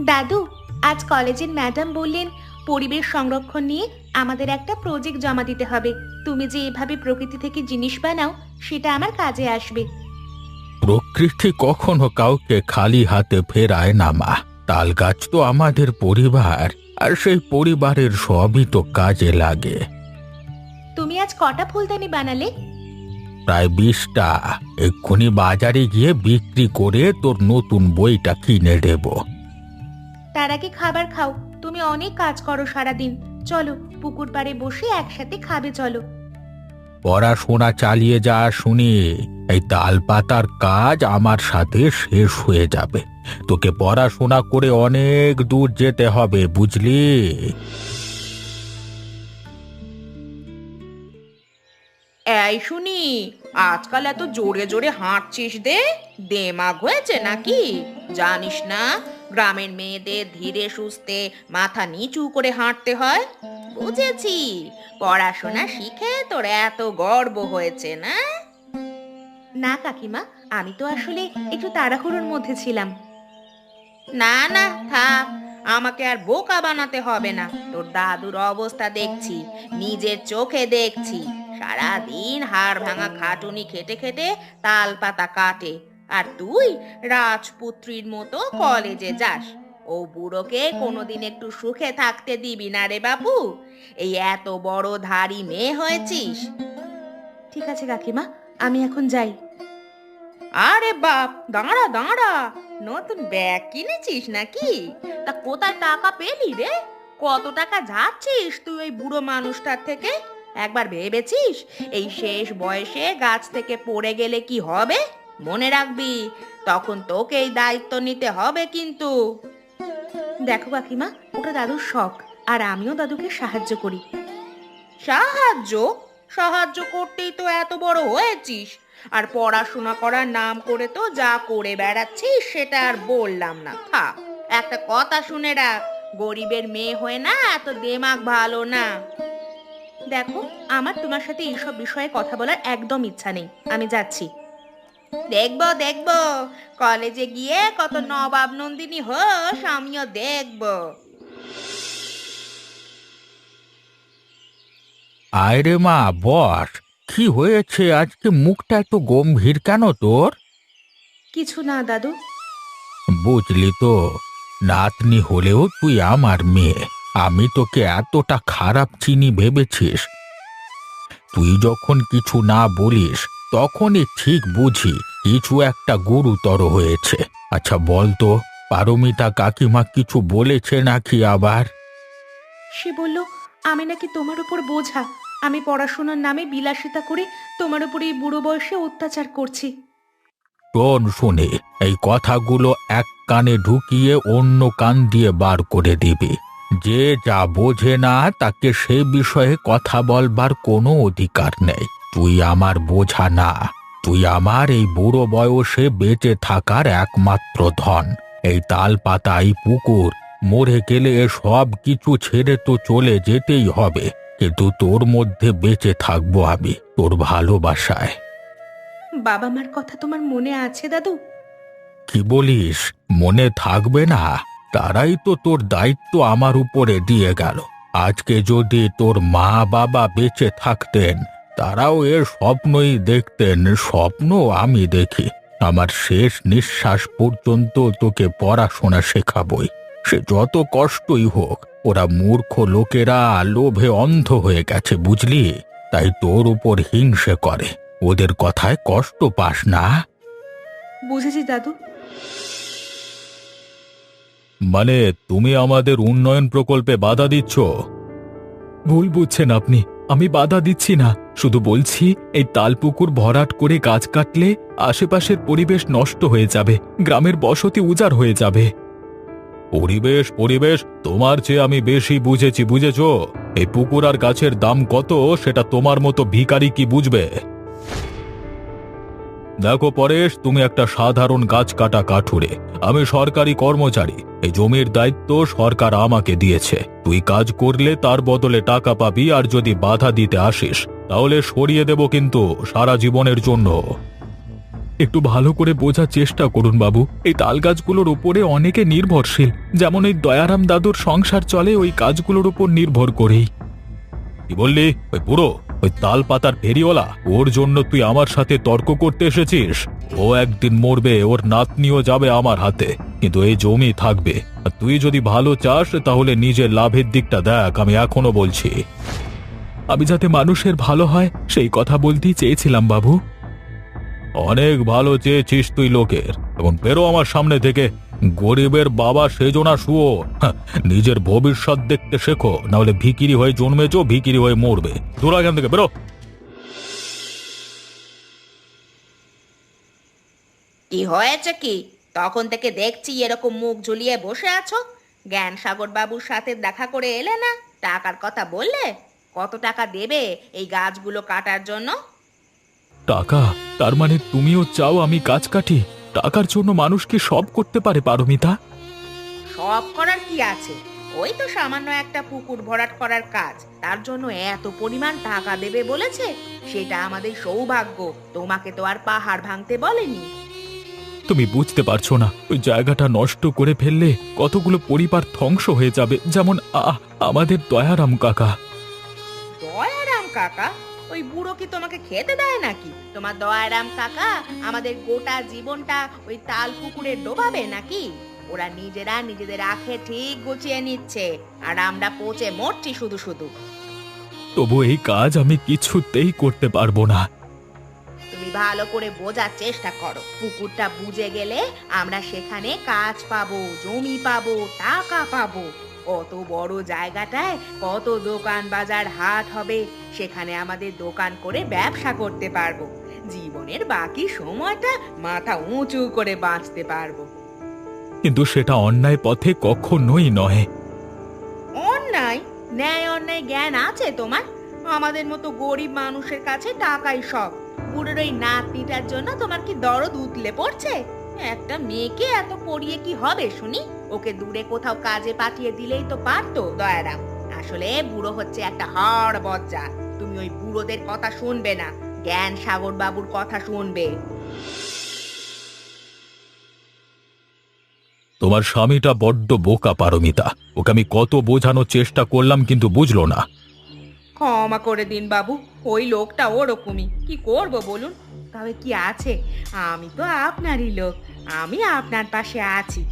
দাদু, আজ কলেজের ম্যাডাম বললেন পরিবেশ সংরক্ষণ নিয়ে আমাদের একটা প্রজেক্ট জমা দিতে হবে। তুমি যে এভাবে প্রকৃতি থেকে জিনিস বানাও সেটা আমার কাজে আসবে। প্রকৃতি কখনো কাউকে খালি হাতে ফেরায় না মা। তাল গাছ তো আমাদের পরিবার, আর সেই পরিবারের সবই তো কাজে লাগে। তুমি আজ কটা ফুলদানি বানালে? প্রায় 20টা। এক্ষুনি বাজারে গিয়ে বিক্রি করে তোর নতুন বইটা কিনে দেব। তার আগে খাবার খাও, তুমি অনেক কাজ করো সারাদিন। চলো পুকুর পাড়ে বসে একসাথে খাবে, চলো। পড়াশোনা চালিয়ে যা শুনি। এই তাল পাতার কাজ আমার সাথে শেষ হয়ে যাবে। তোকে পড়াশোনা করে অনেক দূর যেতে হবে, বুঝলি? এই শুনি, আজকাল এত জোরে জোরে হাঁটছিস দে, দেমাগ হয়েছে নাকি? জানিস না গ্রামের মেয়েদের ধীরে সুস্থে মাথা নিচু করে হাঁটতে হয়? বুঝেছি, পড়াশোনা শিখে তোর এত গর্ব হয়েছে না? না কাকিমা, আমি তো আসলে একটু তাড়াহুড়োর মধ্যে ছিলাম। না না থাক, আমাকে আর বোকা বানাতে হবে না। তোর দাদুর অবস্থা দেখছি, নিজের চোখে দেখছি। সারাদিন হাড় ভাঙা খাটুনি খেটে খেটে তাল পাতা কাটে, আর তুই রাজপুত্রীর মতো কলেজে যাস। ও বুড়োকে কোনোদিন একটু সুখে থাকতে দিবি না রে বাপু। এই এত বড় ধাড়ি মেয়ে হয়েছিস। ঠিক আছে কাকিমা, আমি এখন যাই। আরে বাপ, দাঁড়া দাঁড়া, নতুন ব্যাগ কিনেছিস নাকি? তা কোথায় টাকা পেলি রে? কত টাকা যাচ্ছিস তুই ওই বুড়ো মানুষটার থেকে? একবার ভেবেছিস এই শেষ বয়সে গাছ থেকে পড়ে গেলে কি হবে? মনে রাখবি, তখন তোকে এই দায়িত্ব নিতে হবে কিন্তু। দেখো কাকিমা, ওটা দাদুর শখ, আর আমিও দাদুকে সাহায্য করি। সাহায্য? সাহায্য করতেই তো এত বড় হয়েছিস, আর পড়াশোনা করার নাম করে তো যা করে বেড়াচ্ছিস সেটা আর বললাম না। থাক, একটা কথা শুনে রাখ, গরিবের মেয়ে হয়ে না এত দেমাগ ভালো না। দেখো, আমার তোমার সাথে এইসব বিষয়ে কথা বলার একদম ইচ্ছা নেই, আমি যাচ্ছি। দেখবো দেখবো, কলেজে গিয়ে কত নবাব নন্দিনী হোস আমিও দেখবো। আয় রে মা, বস। কি হয়েছে আজকে? মুখটা এত গম্ভীর কেন তোর? কিছু না দাদু। বুঝলি তো, নাতনি হলেও তুই আমার মেয়ে। আমি তোকে এতটা খারাপ চিনি ভেবেছিস? তুই যখন কিছু না বলিস তখনই ঠিক বুঝি কিছু একটা গুরুতর হয়েছে। আচ্ছা বল তো, পারমিতা কাকিমা কিছু বলেছে নাকি আবার? সে বলল আমি নাকি তোমার উপর বোঝা, আমি পড়াশোনার নামে বিলাসিতা করে তোমার উপর এই বুড়ো বয়সে অত্যাচার করছি। শোন শুনে, এই কথাগুলো এক কানে ঢুকিয়ে অন্য কান দিয়ে বার করে দিবি। যে যা বোঝে না তাকে সে বিষয়ে কথা বলবার কোনো অধিকার নেই। তুই আমার বোঝা না, তুই আমার এই বুড়ো বয়সে বেঁচে থাকার একমাত্র ধন। এই তাল পাতা, এই পুকুর, মরে গেলে সব কিছু ছেড়ে তো চলে যেতেই হবে, কিন্তু তোর মধ্যে বেঁচে থাকবো আমি, তোর ভালোবাসায়। বাবা মার কথা তোমার মনে আছে দাদু? কি বলিস? মনে থাকবে না? তারাই তো তোর দায়িত্ব আমার উপরে দিয়ে গেল। আজকে যদি তোর মা বাবা বেঁচে থাকতেন, তারাও এর স্বপ্নই দেখতেন। স্বপ্ন আমি দেখি। আমার শেষ নিঃশ্বাস পর্যন্ত তোকে পড়াশোনা শেখাবই, সে যত কষ্টই হোক। ওরা মূর্খ লোকেরা লোভে অন্ধ হয়ে গেছে, বুঝলি? তাই তোর উপর হিংসে করে। ওদের কথায় কষ্ট পাস না? বুঝেছি দাদু। মানে তুমি আমাদের উন্নয়ন প্রকল্পে বাধা দিচ্ছ? ভুল বুঝছেন আপনি, আমি বাধা দিচ্ছি না। শুধু বলছি এই তালপুকুর ভরাট করে গাছ কাটলে আশেপাশের পরিবেশ নষ্ট হয়ে যাবে, গ্রামের বসতি উজাড় হয়ে যাবে। পরিবেশ পরিবেশ তোমার চেয়ে আমি বেশি বুঝেছি, বুঝেছো? এই পুকুর আর গাছের দাম কত সেটা তোমার মতো ভিখারি কি বুঝবে? দেখো পরেশ, তুমি একটা সাধারণ গাছ কাটা কাঠুরে, আমি সরকারি কর্মচারী। এই জমির দায়িত্ব সরকার আমাকে দিয়েছে। তুই কাজ করলে তার বদলে টাকা পাবি, আর যদি বাধা দিতে আসিস তাহলে সরিয়ে দেব কিন্তু সারা জীবনের জন্য। একটু ভালো করে বোঝার চেষ্টা করুন বাবু। এই তাল গাছগুলোর উপরে অনেকে নির্ভরশীল, যেমন এই দয়ারাম দাদুর সংসার চলে ওই গাছগুলোর উপর নির্ভর করেই। কি বললি? ওই বুড়ো, ওই তাল পাতার ফেরিওয়ালা, ওর জন্য তুই আমার সাথে তর্ক করতে এসেছিস? ও একদিন মরবে, ওর নাতনিও যাবে আমার হাতে, কিন্তু এই জমি থাকবে। আর তুই যদি ভালো চাস তাহলে নিজের লাভের দিকটা দেখ, আমি এখনো বলছি। আমি যাতে মানুষের ভালো হয় সেই কথা বলতেই চেয়েছিলাম বাবু। অনেক ভালো চেয়েছিস তুই লোকের, এখন বেরো আমার সামনে থেকে। গরিবের বাবা সেজো না শুয়ো। নিজের ভবিষ্যৎ দেখতে শেখো, না হলে ভিকিরি হয়ে জন্মেছো, ভিকিরি হয়ে মরবে। দূর এখান থেকে, বেরো। কি হয়েছে কি? তখন থেকে দেখছি এরকম মুখ ঝুলিয়ে বসে আছো। জ্ঞান সাগর বাবুর সাথে দেখা করে এলে না? টাকার কথা বললে? কত টাকা দেবে এই গাছগুলো কাটার জন্য? টাকা? তার মানে তুমিও চাও আমি গাছ কাটি? টাকার জন্য মানুষ কি সব করতে পারে পারমিতা? সব করার কি আছে? ওই তো সামান্য একটা পুকুর ভরাট করার কাজ, তার জন্য এত পরিমাণ টাকা দেবে বলেছে। সেটা আমাদের সৌভাগ্য, তোমাকে তো আর পাহাড় ভাঙতে বলেনি। তুমি বুঝতে পারছো না, ওই জায়গাটা নষ্ট করে ফেললে কতগুলো পরিবার ধ্বংস হয়ে যাবে, যেমন আমাদের দয়ারাম কাকা। দয়ারাম কাকা? ওই বুড়ো কি তোমাকে খেতে দেয় নাকি? তোমার দয়ারাম কাকা আমাদের গোটা জীবনটা ওই তাল পুকুরে ডোবাবে নাকি? ওরা নিজেরা নিজেদের আখে ঠিক গুছিয়ে নিচ্ছে, আর আমরা পচে মরছি শুধু শুধু। তবু এই কাজ আমি কিছুতেই করতে পারবো না। তুমি ভালো করে বোঝার চেষ্টা করো। পুকুরটা বুঝে গেলে আমরা সেখানে কাজ পাবো, জমি পাবো, টাকা পাবো। কত বড় জায়গাটায় কত দোকান বাজার হাট হবে, সেখানে আমাদের দোকান করে ব্যবসা করতে পারবো। জীবনের বাকি সময়টা মাথা উঁচু করে বাঁচতে পারবো। কিন্তু সেটা অন্যায় পথে কখনোই নয়। অন্যায়? ন্যায় অন্যায় জ্ঞান আছে তোমার? আমাদের মতো গরিব মানুষের কাছে টাকাই সব। বুড়োর ওই নাতনিটার জন্য তোমার কি দরদ উতলে পড়ছে? একটা মেয়েকে এত পড়িয়ে কি হবে শুনি? ওকে দূরে কোথাও কাজে পাঠিয়ে দিলেই তো পারতো দয়ারাম। আসলে বুড়ো হচ্ছে একটা হাড় বজ্জা। তুমি ওই বুড়োদের কথা শুনবে না, জ্ঞান সাগর বাবুর কথা শুনবে। তোমার স্বামীটা বড্ড বোকা পারমিতা, ওকে আমি কত বোঝানোর চেষ্টা করলাম কিন্তু বুঝলো না। ক্ষমা করে দিন বাবু, ওই লোকটা ওরকমই। কি করব বলুন? তবে কি আছে, আমি তো আপনারই লোক, আমি আপনার পাশে আছি।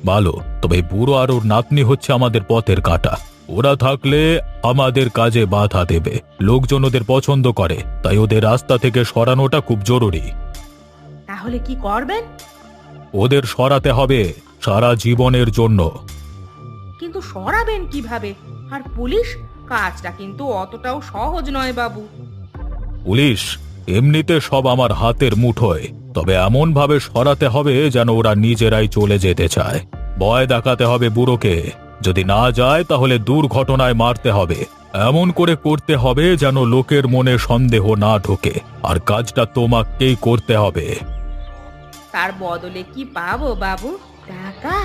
ভালো, তবে বুড়ো আর ওর নাতনি হচ্ছে আমাদের পথের কাঁটা। ওরা থাকলে আমাদের কাজে বাধা দেবে। লোকজন ওদের পছন্দ করে, তাই ওদের রাস্তা থেকে সরানোটা খুব জরুরি। তাহলে কি করবেন? ওদের সরাতে হবে সারা জীবনের জন্য। কিন্তু সরাবেন কিভাবে? আর পুলিশ? কাজটা কিন্তু অতটাও সহজ নয় বাবু। পুলিশ এমনিতে সব আমার হাতের মুঠোয়, তবে এমন ভাবে সরাতে হবে যেন ওরা নিজেরাই চলে যেতে চায়। ভয় দেখাতে হবে বুড়োকে, যদি না যায় তাহলে দুর্ঘটনায় মারতে হবে। এমন করে করতে হবে যেন লোকের মনে সন্দেহ না ঢোকে, আর কাজটা তোমাকেই করতে হবে। তার বদলে কি পাবো বাবু? টাকা?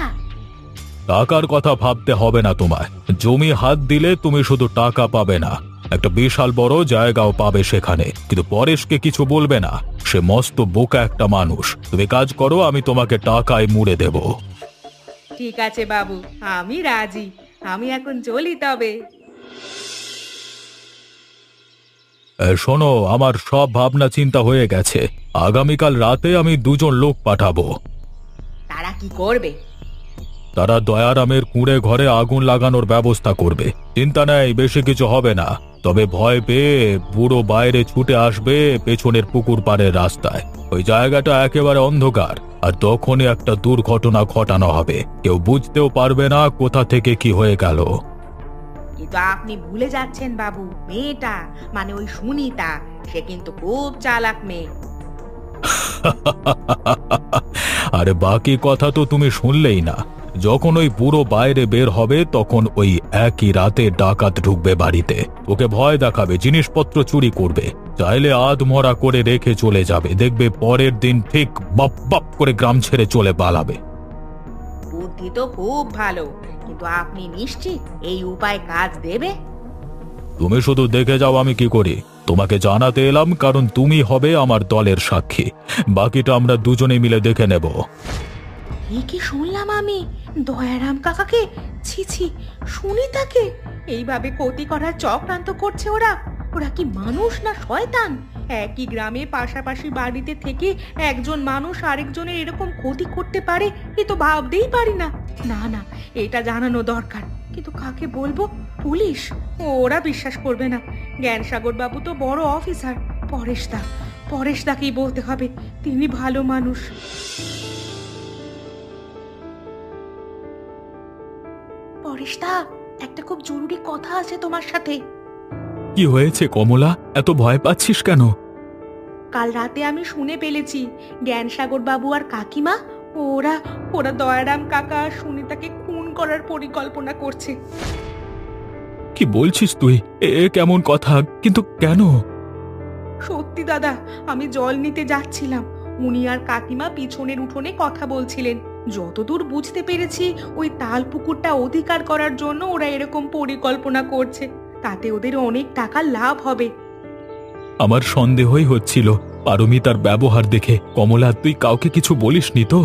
টাকার কথা ভাবতে হবে না তোমায়। জমি হাত দিলে তুমি শুধু টাকা পাবে না, একটা বিশাল বড় জায়গাও পাবে সেখানে। কিন্তু পরেশকে কিছু বলবে না, সে মস্ত বোকা একটা মানুষ। তুমি কাজ করো, আমি তোমাকে টাকায় মুড়ে দেব। ঠিক আছে বাবু, আমি রাজি। আমি এখন চলি তবে। শোনো, আমার সব ভাবনা চিন্তা হয়ে গেছে। আগামীকাল রাতে আমি 2 জন লোক পাঠাবো। তারা কি করবে? তারা দয়ারামের কুঁড়ে ঘরে আগুন লাগানোর ব্যবস্থা করবে। চিন্তা নেই, বেশি কিছু হবে না। তবে ভয় পেয়ে বুড়ো বাইরে ছুটে আসবে পেছনের পুকুর পাড়ের রাস্তায়। ওই জায়গাটা একেবারে অন্ধকার, আর তখনই একটা দুর্ঘটনা ঘটানো হবে। কেউ বুঝতেও পারবে না কোথা থেকে কি হয়ে গেল। কিন্তু আপনি ভুলে যাচ্ছেন বাবু, মেয়েটা মানে ওই সুনিতা, সে কিন্তু খুব চালাক মেয়ে। আরে বাকি কথা তো তুমি শুনলেই না। যখন ওই বুড়ো বাইরে বের হবে তখন ওই একই রাতে ডাকাত ঢুকবে বাড়িতে। ওকে ভয় দেখাবে, জিনিসপত্র চুরি করবে, চাইলে আধমরা করে রেখে চলে যাবে। দেখবে পরের দিন ঠিক বাপ বাপ করে গ্রাম ছেড়ে চলে পালাবে। বুদ্ধি তো খুব ভালো, কিন্তু আপনি নিশ্চিত এই উপায় কাজ দেবে? তুমি শুধু দেখে যাও আমি কি করি। তোমাকে জানাতে এলাম কারণ তুমি হবে আমার দলের সাক্ষী। বাকিটা আমরা দুজনে মিলে দেখে নেব। এই কি শুনলাম আমি? দয়ারাম কাকাকে? ছি ছি, সুনিতাকে এইভাবে ক্ষতি করার চক্রান্ত করছে ওরা। ওরা কি মানুষ না শয়তান? একই গ্রামে পাশাপাশি বাড়িতে থেকে একজন মানুষ আরেকজনের এরকম ক্ষতি করতে পারে, এ তো ভাবতেই পারি না। না না, এটা জানানো দরকার, কিন্তু কাকে বলবো? পুলিশ? ওরা বিশ্বাস করবে না। জ্ঞানসাগর বাবু তো বড় অফিসার। পরেশদাকেই বলতে হবে, তিনি ভালো মানুষ। পরেশদা, একটা খুব জরুরি কথা আছে তোমার সাথে। কি হয়েছে কমলা, এত ভয় পাচ্ছিস কেন? কাল রাতে আমি শুনে ফেলেছি জ্ঞানসাগর বাবু আর কাকিমা ওরা ওরা দয়ারাম কাকা আর সুনিতাকে খুন করার পরিকল্পনা করছে। কি বলছিস তুই? এ কেমন কথা? কিন্তু কেন? সত্যি দাদা, আমি জল নিতে যাচ্ছিলাম, উনি আর কাকিমা পিছনের উঠোনে কথা বলছিলেন। যতদূর বুঝতে পেরেছি, ওই তাল পুকুরটা অধিকার করার জন্য ওরা এরকম পরিকল্পনা করছে। তাতে ওদের অনেক টাকা লাভ হবে। আমার সন্দেহই হচ্ছিল পারমিতার ব্যবহার দেখে। কমলা, তুই কাউকে কিছু বলিসনি তো?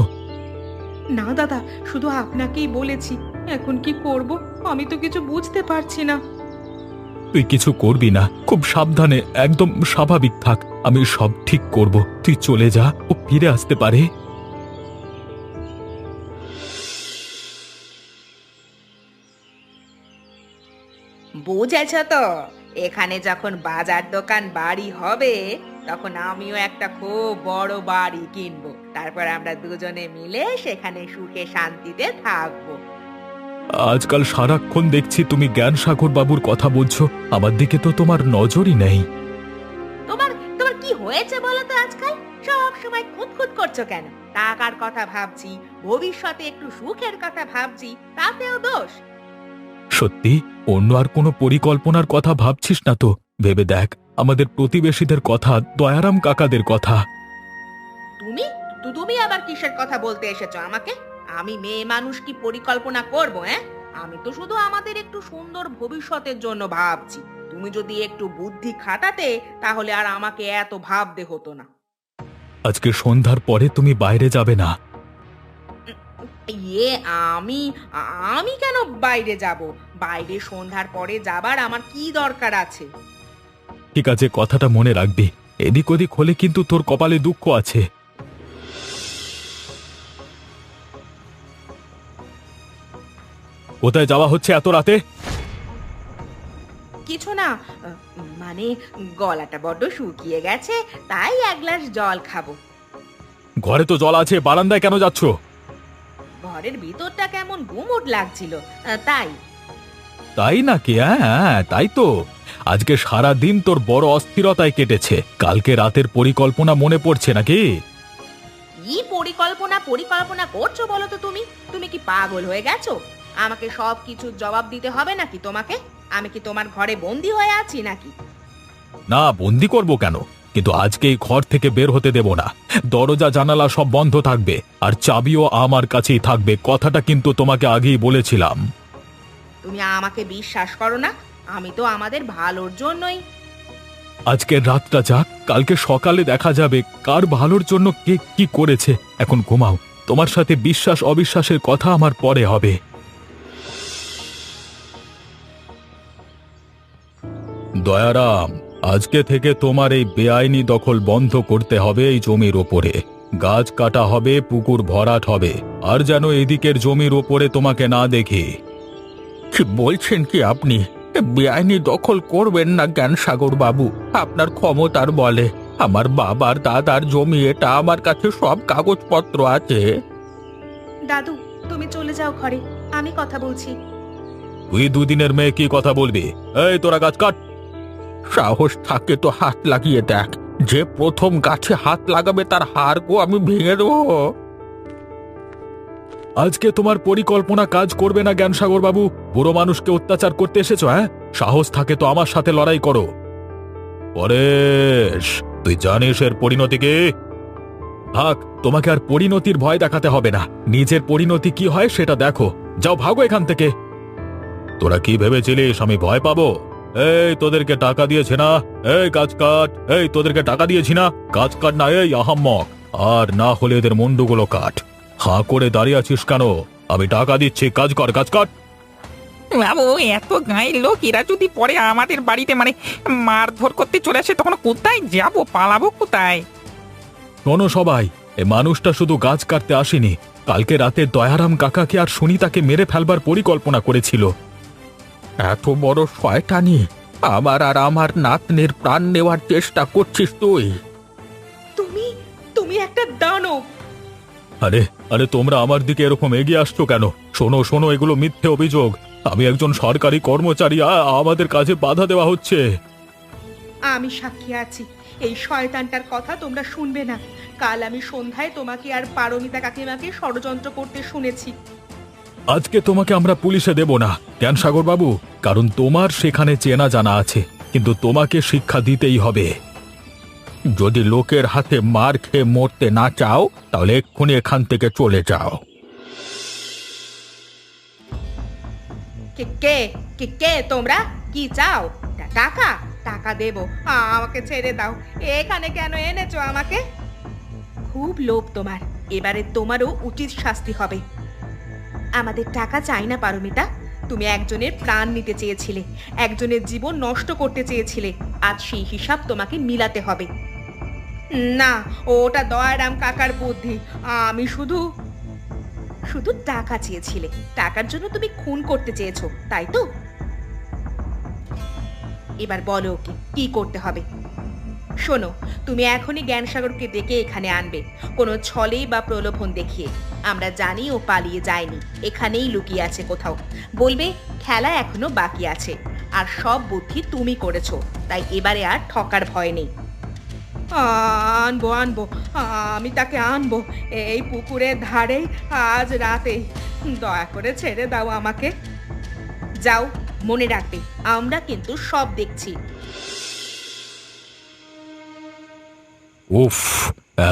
না দাদা, শুধু আপনাকেই বলেছি। এখন কি করব, আমি তো কিছু বুঝতে পারছি না। তুই কিছু করবি না, খুব সাবধানে, একদম স্বাভাবিক থাক। আমি সব ঠিক করব, তুই চলে যা, ও ফিরে আসতে পারে। বুঝেছ তো, এখানে যখন বাজার দোকান বাড়ি হবে তখন আমিও একটা খুব বড় বাড়ি কিনবো। তারপর আমরা দুজনে মিলে সেখানে সুখে শান্তিতে থাকবো। আজকাল সারাক্ষণ দেখছি তুমি জ্ঞানসাগর বাবুর কথা বলছো, আমার দিকে তো তোমার নজরই নেই। তোমার তোমার কি হয়েছে বলো তো? আজকাল সব সময় খুঁতখুত করছো কেন? টাকার কথা ভাবছি, ভবিষ্যতে একটু সুখের কথা ভাবছি, তাতেও দোষ? সত্যি অন্য আর কোনো পরিকল্পনার কথা ভাবছিস না তো? ভেবে দেখ, আমাদের প্রতিবেশীদের কথা, দয়ারাম কাকাদের কথা। তুমি তুমি আবার কিসের কথা বলতে এসেছো আমাকে? আমি মেয়ে মানুষ কি পরিকল্পনা করব? আমি তো শুধু আমাদের একটু সুন্দর ভবিষ্যতের জন্য ভাবছি। তুমি যদি একটু বুদ্ধি খাটাতে তাহলে আর আমাকে এত ভাবতে হতো না। আজকে সন্ধ্যার পরে তুমি বাইরে যাবে না। ইয়ে, আমি আমি কেন বাইরে যাব? বাইরে সন্ধ্যার পরে যাবার আমার কি দরকার আছে? ঠিক আছে, কথাটা মনে রাখবি। এদিক ওদিক হলে কিন্তু তোর কপালে দুঃখ আছে। কোথায় যাওয়া হচ্ছে এত রাতে? কিছু না, মানে গলাটা বড্ড শুকিয়ে গেছে, তাই এক গ্লাস জল খাবো। ঘরে তো জল আছে, বারান্দায় কেন যাচ্ছ? ঘরের ভিতরটা কেমন গুমোট লাগছিল, তাই। তাই নাকি? হ্যাঁ, তাই তো। আজকে সারা দিন তোর বড় অস্থিরতায় কেটেছে। কালকে রাতের পরিকল্পনা মনে পড়ছে নাকি? কি পরিকল্পনা করছো বলো তো? তুমি কি পাগল হয়ে গেছো? আমাকে সব কিছুর জবাব দিতে হবে নাকি তোমাকে? আমি কি তোমার ঘরে বন্দি হয়ে আছি নাকি? না, বন্দি করব কেন? কিন্তু আজকে এই ঘর থেকে বের হতে দেব না। দরজা জানালা সব বন্ধ থাকবে, আর চাবিও আমার কাছেই থাকবে। কথাটা কিন্তু তোমাকে আগেই বলেছিলাম। তুমি আমাকে বিশ্বাস করো না? আমি তো আমাদের ভালোর জন্যই। আজকের রাতটা যাক, কালকে সকালে দেখা যাবে কার ভালোর জন্য কে কি করেছে। এখন ঘুমাও, তোমার সাথে বিশ্বাস অবিশ্বাসের কথা আমার পরে হবে। দয়ারাম, আজকে থেকে তোমার এই বেআইনি দখল বন্ধ করতে হবে এই জমির ওপরে। গাছ কাটা হবে, পুকুর ভরাট হবে, আর যেন এদিকের জমির ওপরে তোমাকে না দেখি। কি বলছেন কি আপনি? বেআইনি দখল করবেন না জ্ঞানসাগর বাবু, আপনার ক্ষমতার বলে। আমার বাবার দাদার জমি, এটা আমার কাছে সব কাগজপত্র আছে। দাদু, তুমি চলে যাও ঘরে, আমি কথা বলছি। তুই দুদিনের মেয়ে কি কথা বলবি? এই তোরা গাছ কাট। সাহস থাকে তো হাত লাগিয়ে দেখ, যে প্রথম গাছে হাত লাগাবে তার হাড়গো আমি ভেঙে দেবো। আজকে তোমার পরিকল্পনা কাজ করবে না জ্ঞানসাগর বাবু। বুড়ো মানুষকে অত্যাচার করতে এসেছো? সাহস থাকে তো আমার সাথে লড়াই করো। পরেশ, তুই জানিস এর পরিণতি কি? থাক, তোমাকে আর পরিণতির ভয় দেখাতে হবে না। নিজের পরিণতি কি হয় সেটা দেখো। যাও, ভাগো এখান থেকে। তোরা কি ভেবেছিলিস আমি ভয় পাবো? এই তোদেরকে টাকা দিয়েছে না? এই কাজ কাট। এই তোদেরকে টাকা দিয়েছি না? কাজ কাট না এই আহাম্মক। আর না হলে এদের মুন্ডুগুলো কাট। হাঁ করে দাঁড়িয়ে আছিস কেন? আমি টাকা দিচ্ছি, কাজ কর, কাজ কাট। বাবু, এত গাঁয়ের লোক এরা যদি পরে আমাদের বাড়িতে মারধর করতে চলে আসে, তখন কোথায় যাব, পালাবো কোথায়? শোনো সবাই, এই মানুষটা শুধু গাছ কাটতে আসেনি, কালকে রাতে দয়ারাম কাকাকে আর সুনিতাকে মেরে ফেলবার পরিকল্পনা করেছিল। এত বড় শয়তানি! আমার আর আমার নাতনির প্রাণ নেওয়ার চেষ্টা করছিস তুই? তুমি তুমি একটা দানব। আরে আরে, তোমরা আমার দিকে এরকম এগিয়ে আসছো কেন? শোনো শোনো, এগুলো মিথ্যে অভিযোগ। আমি একজন সরকারি কর্মচারী, আমাদের কাজে বাধা দেওয়া হচ্ছে। আমি সাক্ষী আছি, এই শয়তানটার কথা তোমরা শুনবে না। কাল আমি সন্ধ্যায় তোমাকে আর পারমিতা কাকিমাকে ষড়যন্ত্র করতে শুনেছি। আজকে তোমাকে আমরা পুলিশে দেব না জ্ঞানসাগর বাবু, কারণ তোমার সেখানে চেনা জানা আছে, কিন্তু তোমাকে শিক্ষা দিতেই হবে। যদি লোকের হাতে মার খেয়ে মরতে না চাও, তাহলে এক্ষুনি এখান থেকে চলে যাও। কে কে কে কে তোমরা? কি চাও? টাকা? টাকা দেব। আমাকে ছেড়ে দাও। এখানে কেন এনেছো আমাকে? খুব লোভ তোমার, এবারে তোমারও উচিত শাস্তি হবে। আমাদের টাকা চাই না পারমিতা। তুমি একজনের প্রাণ নিতে চেয়েছিলে, একজনের জীবন নষ্ট করতে চেয়েছিলে। আজ সেই হিসাব তোমাকে মিলাতে হবে। না, ওটা দয়ারাম কাকার বুদ্ধি। আমি শুধু টাকা চেয়েছিলে। টাকার জন্য তুমি খুন করতে চেয়েছো, তাই তো? এবার বলো ওকে কি করতে হবে। শোনো, তুমি এখনই জ্ঞানসাগরকে ডেকে এখানে আনবে, কোনো ছলে বা প্রলোভন দেখিয়ে। আমরা জানি ও পালিয়ে যায়নি, এখানেই লুকিয়ে আছে কোথাও। বলবে খেলা এখনো বাকি আছে, আর সব বুদ্ধি তুমি করেছো, তাই এবারে আর ঠকার ভয় নেই। আনবো আনবো, আমি তাকে আনবো এই পুকুরের ধারেই আজ রাতে। দয়া করে ছেড়ে দাও আমাকে। যাও, মনে রাখবে আমরা কিন্তু সব দেখছি। উফ,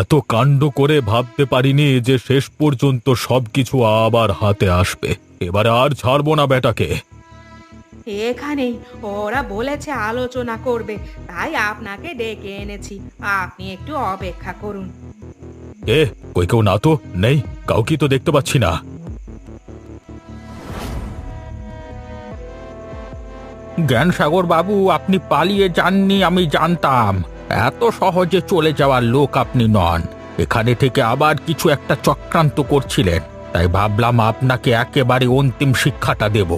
এত কাণ্ড করে ভাবতে পারিনি যে শেষ পর্যন্ত সবকিছু আবার হাতে আসবে। এবারে আর ছাড়বো না বেটাকে। এখানেই ওরা বলেছে আলোচনা করবে, তাই আপনাকে ডেকে এনেছি। আপনি একটু অপেক্ষা করুন। কই কেউ না তো? নেই, কাউকে তো দেখতে পাচ্ছি না। জ্ঞানসাগর বাবু, আপনি পালিয়ে যাননি আমি জানতাম। এত সহজে চলে যাওয়ার লোক আপনি নন। এখানে থেকে আবার কিছু একটা চক্রান্ত করছিলেন, তাই ভাবলাম আপনাকে একেবারে অন্তিম শিক্ষাটা দেব।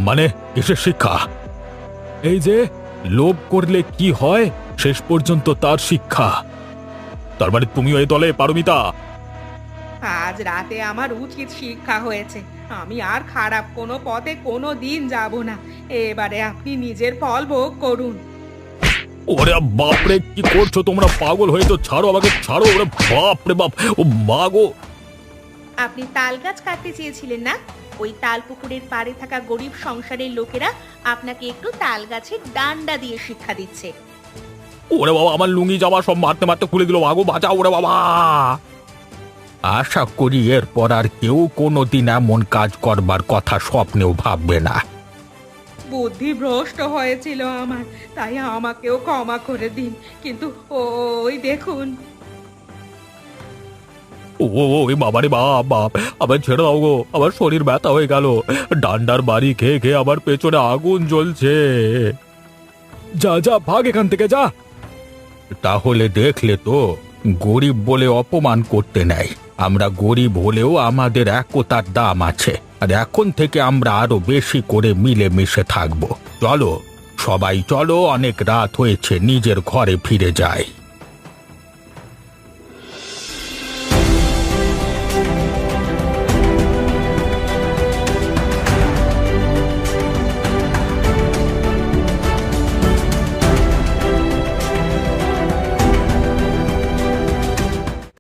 মানে কিসের শিক্ষা? এই যে লোভ করলে কি হয়, শেষ পর্যন্ত তার শিক্ষা। তার মানে তুমিও এই দলে, পারমিতা? আজ রাতে আমার উচিত শিক্ষা হয়েছে। আমি আর খারাপ কোনো পথে কোনো দিন যাব না। এবারে আপনি নিজের ফল ভোগ করুন। ওরে বাপরে, কি করছো তোমরা? পাগল হয়ে তো ছাড়ো আমাকে, ছাড়ো। ওরে বাপরে বাপ, ও মাগো! আপনি তাল গাছ কাটতে চেয়েছিলেন না? ওই তাল পুকুরের পাড়ে থাকা গরিব সংসারের লোকেরা আপনাকে একটু তাল গাছের ডান্ডা দিয়ে শিক্ষা দিচ্ছে। ওরে বাবা, আমার লুঙ্গি জামা সব মারতে মারতে খুলে দিল। মাগো বাঁচাও! ওরে বাবা! আশা করি এরপর আর কেউ কোনোদিন এমন কাজ করবার কথা স্বপ্নেও ভাববে না। বুদ্ধি ভ্রষ্ট হয়েছিল আমার, তাই আমাকেও ক্ষমা করে দিন। কিন্তু ওই দেখুন। ওই বাবারে বাপ বাপ, আবার ছেড়ে দাও গো, আমার শরীর ব্যথা হয়ে গেল। ডান্ডার বাড়ি খেয়ে খেয়ে আবার পেছনে আগুন জ্বলছে। যা যা, ভাগ এখান থেকে যা। তাহলে দেখলে তো, গরিব বলে অপমান করতে নেই। আমরা গরিব হলেও আমাদের একতার দাম আছে, আর এখন থেকে আমরা আরো বেশি করে মিলেমিশে থাকবো। চলো সবাই, চলো, অনেক রাত হয়েছে, নিজের ঘরে ফিরে যাই।